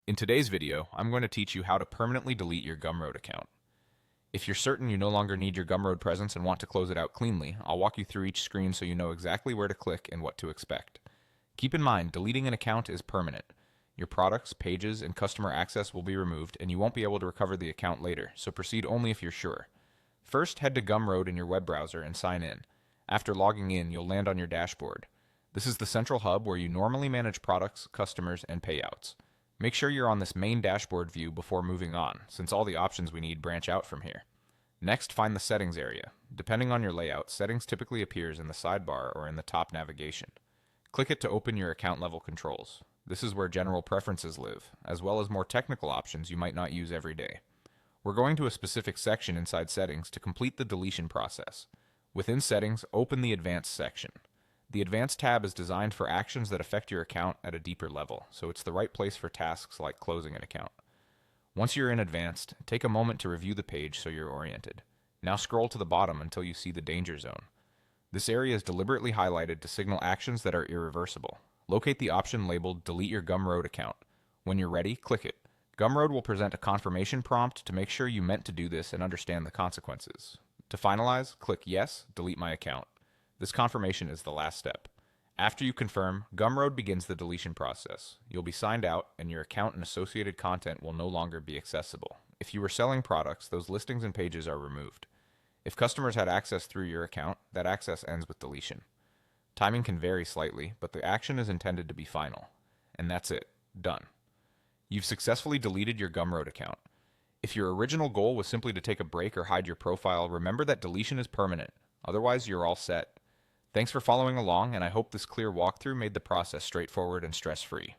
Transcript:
In today's video, I'm going to teach you how to permanently delete your Gumroad account. If you're certain you no longer need your Gumroad presence and want to close it out cleanly, I'll walk you through each screen so you know exactly where to click and what to expect. Keep in mind, deleting an account is permanent. Your products, pages, and customer access will be removed, and you won't be able to recover the account later, so proceed only if you're sure. First, head to Gumroad in your web browser and sign in. After logging in, you'll land on your dashboard. This is the central hub where you normally manage products, customers, and payouts. Make sure you're on this main dashboard view before moving on, since all the options we need branch out from here. Next, find the settings area. Depending on your layout, settings typically appears in the sidebar or in the top navigation. Click it to open your account level controls. This is where general preferences live, as well as more technical options you might not use every day. We're going to a specific section inside settings to complete the deletion process. Within settings, open the advanced section. The Advanced tab is designed for actions that affect your account at a deeper level, so it's the right place for tasks like closing an account. Once you're in Advanced, take a moment to review the page so you're oriented. Now scroll to the bottom until you see the danger zone. This area is deliberately highlighted to signal actions that are irreversible. Locate the option labeled Delete Your Gumroad Account. When you're ready, click it. Gumroad will present a confirmation prompt to make sure you meant to do this and understand the consequences. To finalize, click Yes, delete my account. This confirmation is the last step. After you confirm, Gumroad begins the deletion process. You'll be signed out, and your account and associated content will no longer be accessible. If you were selling products, those listings and pages are removed. If customers had access through your account, that access ends with deletion. Timing can vary slightly, but the action is intended to be final. And that's it. Done. You've successfully deleted your Gumroad account. If your original goal was simply to take a break or hide your profile, remember that deletion is permanent. Otherwise, you're all set. Thanks for following along, and I hope this clear walkthrough made the process straightforward and stress-free.